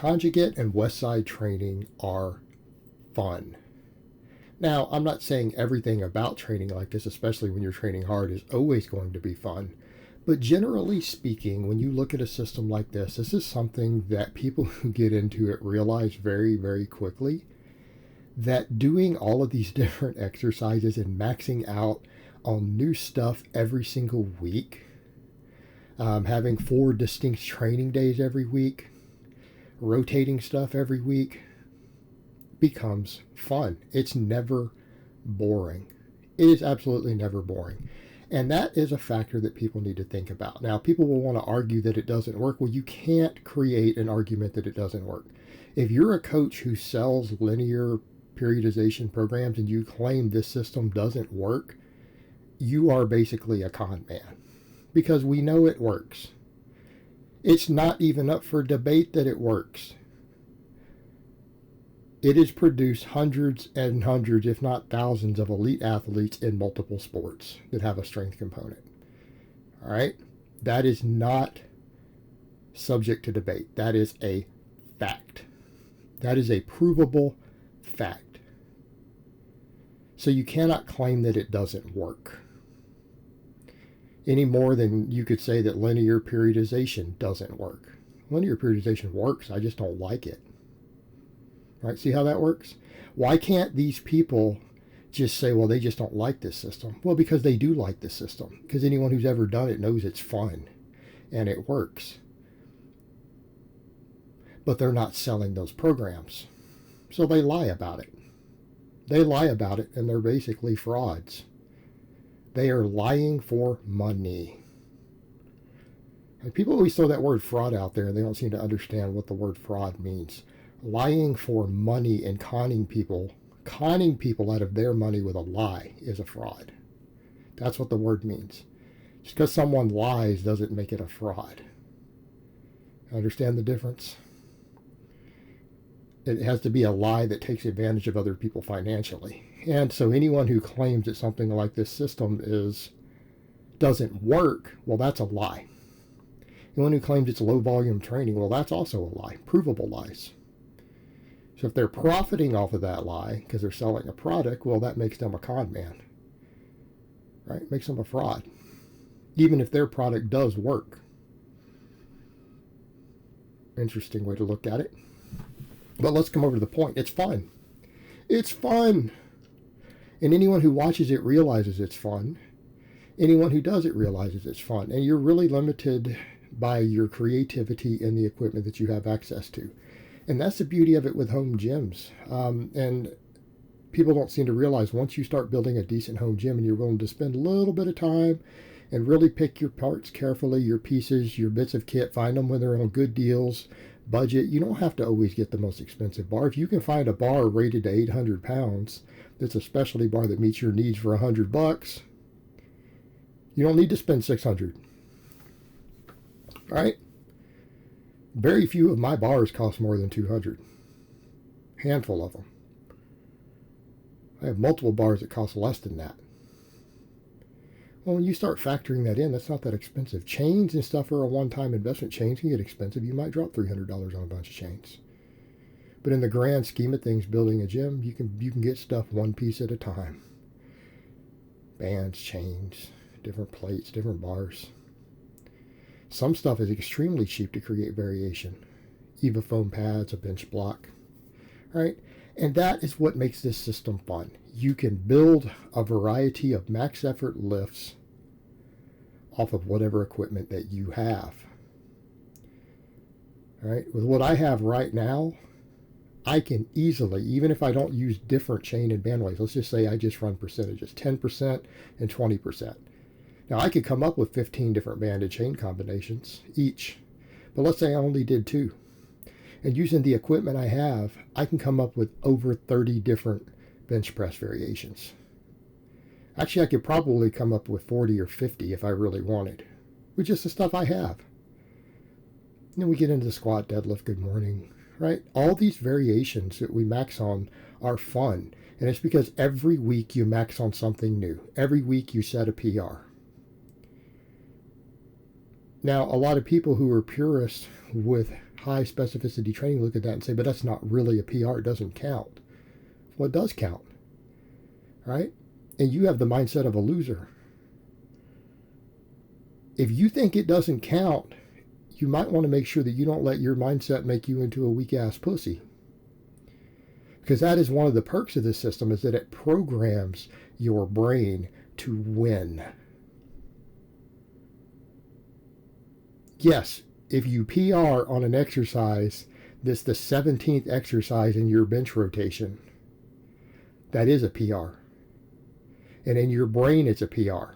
Conjugate and Westside training are fun. Now, I'm not saying everything about training like this, especially when you're training hard, is always going to be fun. But generally speaking, when you look at a system like this is something that people who get into it realize very, very quickly, that doing all of these different exercises and maxing out on new stuff every single week, having 4 distinct training days every week, rotating stuff every week, becomes fun. It's never boring. It is absolutely never boring. And that is a factor that people need to think about. Now, people will want to argue that it doesn't work. Well, you can't create an argument that it doesn't work. If you're a coach who sells linear periodization programs and you claim this system doesn't work, you are basically a con man, because we know it works. It's not even up for debate that it works. It has produced hundreds and hundreds, if not thousands, of elite athletes in multiple sports that have a strength component. All right? That is not subject to debate. That is a fact. That is a provable fact. So you cannot claim that it doesn't work, any more than you could say that linear periodization doesn't work. Linear periodization works. I just don't like it. Right? See how that works? Why can't these people just say, well, they just don't like this system? Well, because they do like this system. Because anyone who's ever done it knows it's fun and it works. But they're not selling those programs. So they lie about it. They lie about it, and they're basically frauds. They are lying for money. And people always throw that word fraud out there, and they don't seem to understand what the word fraud means. Lying for money and conning people out of their money with a lie is a fraud. That's what the word means. Just because someone lies doesn't make it a fraud. Understand the difference? It has to be a lie that takes advantage of other people financially. And so anyone who claims that something like this system doesn't work, well, that's a lie. Anyone who claims it's low volume training, well, that's also a lie. Provable lies. So if they're profiting off of that lie because they're selling a product, well, that makes them a con man. Right? Makes them a fraud. Even if their product does work. Interesting way to look at it. But let's come over to the point. It's fun. It's fun. And anyone who watches it realizes it's fun. Anyone who does it realizes it's fun. And you're really limited by your creativity and the equipment that you have access to. And that's the beauty of it with home gyms. And people don't seem to realize once you start building a decent home gym and you're willing to spend a little bit of time and really pick your parts carefully, your pieces, your bits of kit, find them when they're on good deals, budget. You don't have to always get the most expensive bar. If you can find a bar rated to 800 pounds that's a specialty bar that meets your needs for $100, you don't need to spend 600. Right? Very few of my bars cost more than 200. Handful of them. I have multiple bars that cost less than that. Well, when you start factoring that in, that's not that expensive. Chains and stuff are a one-time investment. Chains can get expensive. You might drop $300 on a bunch of chains. But in the grand scheme of things, building a gym, you can get stuff one piece at a time. Bands, chains, different plates, different bars. Some stuff is extremely cheap to create variation. Eva foam pads, a bench block. Right? And that is what makes this system fun. You can build a variety of max effort lifts off of whatever equipment that you have. All right? With what I have right now, I can easily, even if I don't use different chain and band weights, let's just say I just run percentages, 10% and 20%. Now I could come up with 15 different banded chain combinations each, but let's say I only did 2. And using the equipment I have, I can come up with over 30 different bench press variations. Actually, I could probably come up with 40 or 50 if I really wanted, with just the stuff I have. And then we get into the squat, deadlift, good morning, right? All these variations that we max on are fun. And it's because every week you max on something new. Every week you set a PR. Now, a lot of people who are purists with high specificity training look at that and say, but that's not really a PR. It doesn't count. Well, it does count, right? And you have the mindset of a loser. If you think it doesn't count, you might want to make sure that you don't let your mindset make you into a weak-ass pussy. Because that is one of the perks of this system, is that it programs your brain to win. Yes, if you PR on an exercise that's the 17th exercise in your bench rotation, that is a PR. And in your brain, it's a PR.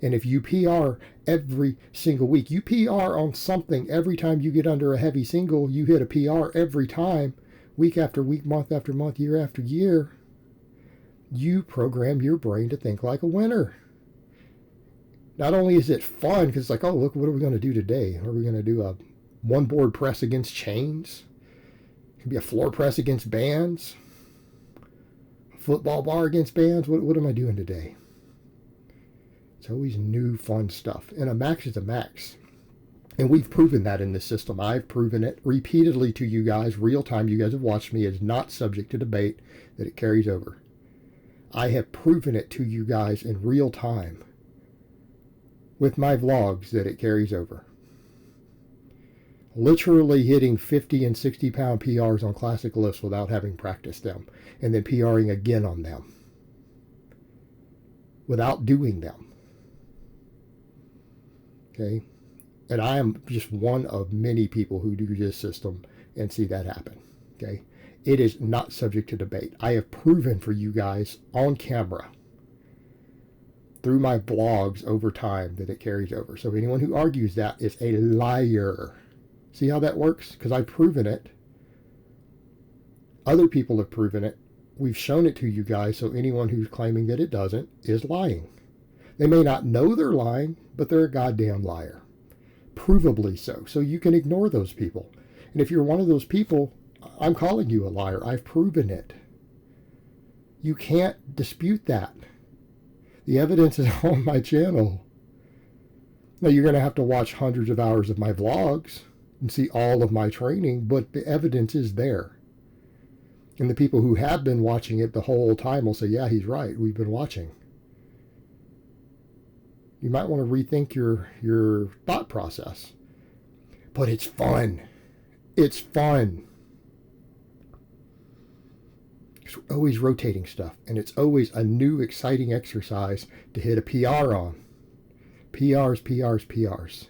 And if you PR every single week, you PR on something every time you get under a heavy single, you hit a PR every time, week after week, month after month, year after year, you program your brain to think like a winner. Not only is it fun, because it's like, oh, look, what are we going to do today? Are we going to do a one board press against chains? It could be a floor press against bands, a football bar against bands. What am I doing today? It's always new fun stuff. And a max is a max. And we've proven that in this system. I've proven it repeatedly to you guys, real time. You guys have watched me. It's not subject to debate, that it carries over. I have proven it to you guys in real time with my vlogs that it carries over. Literally hitting 50 and 60 pound PRs on classic lifts without having practiced them, and then PRing again on them without doing them. Okay? And I am just one of many people who do this system and see that happen. Okay? It is not subject to debate. I have proven for you guys on camera through my blogs over time that it carries over. So anyone who argues that is a liar. See how that works? Because I've proven it. Other people have proven it. We've shown it to you guys, so anyone who's claiming that it doesn't is lying. They may not know they're lying, but they're a goddamn liar. Provably so. So you can ignore those people. And if you're one of those people, I'm calling you a liar. I've proven it. You can't dispute that. The evidence is on my channel. Now, you're going to have to watch hundreds of hours of my vlogs and see all of my training, but the evidence is there. And the people who have been watching it the whole time will say, yeah, he's right. We've been watching. You might want to rethink your thought process. But it's fun. It's fun. We're always rotating stuff, and it's always a new exciting exercise to hit a PR on. PRs, PRs, PRs.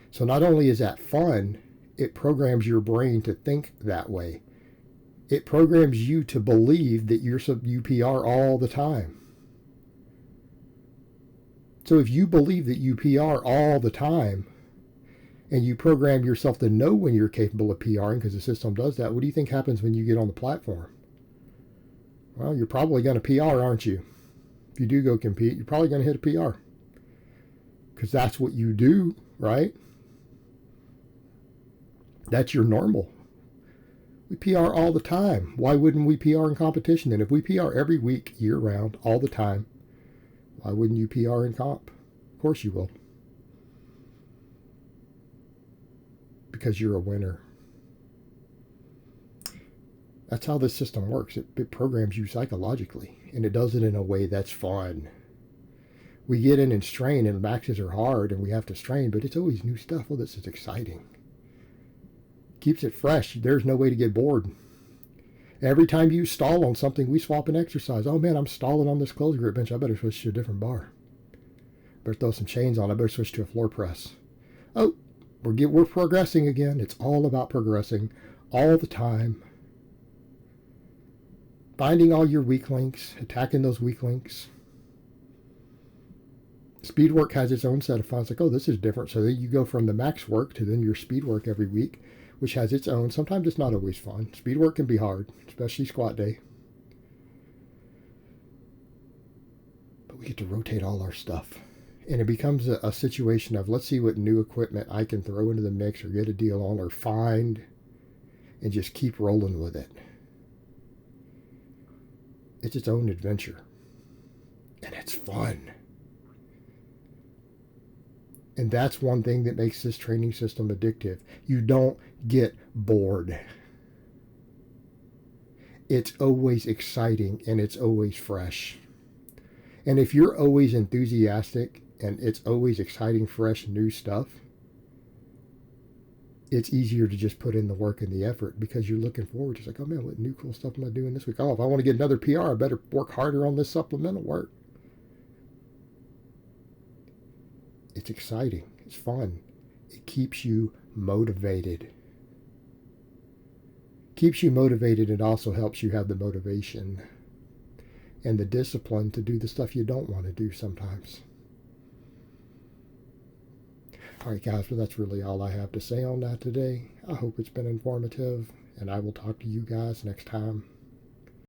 So not only is that fun, it programs your brain to think that way. It programs you to believe that you PR all the time. So if you believe that you PR all the time, and you program yourself to know when you're capable of PRing, because the system does that, what do you think happens when you get on the platform? Well, you're probably going to PR, aren't you? If you do go compete, you're probably going to hit a PR. Because that's what you do, right? That's your normal. We PR all the time. Why wouldn't we PR in competition? And if we PR every week, year round, all the time, why wouldn't you PR in comp? Of course you will. Because you're a winner. That's how this system works. It programs you psychologically, and it does it in a way that's fun. We get in and strain, and maxes are hard, and we have to strain, but it's always new stuff. Well, this is exciting. Keeps it fresh. There's no way to get bored. Every time you stall on something, we swap an exercise. Oh man, I'm stalling on this close grip bench. I better switch to a different bar. Better throw some chains on. I better switch to a floor press. Oh, we're progressing again. It's all about progressing all the time. Finding all your weak links, attacking those weak links. Speed work has its own set of fun. It's like, oh, this is different. So then you go from the max work to then your speed work every week, which has its own. Sometimes it's not always fun. Speed work can be hard, especially squat day. But we get to rotate all our stuff. And it becomes a situation of, let's see what new equipment I can throw into the mix or get a deal on or find, and just keep rolling with it. It's its own adventure. And it's fun. And that's one thing that makes this training system addictive. You don't get bored. It's always exciting and it's always fresh. And if you're always enthusiastic and it's always exciting, fresh, new stuff, it's easier to just put in the work and the effort because you're looking forward. It's like, oh man, what new cool stuff am I doing this week? Oh, if I want to get another PR, I better work harder on this supplemental work. It's exciting. It's fun. It keeps you motivated. Keeps you motivated. It also helps you have the motivation and the discipline to do the stuff you don't want to do sometimes. All right, guys, well, that's really all I have to say on that today. I hope it's been informative, and I will talk to you guys next time.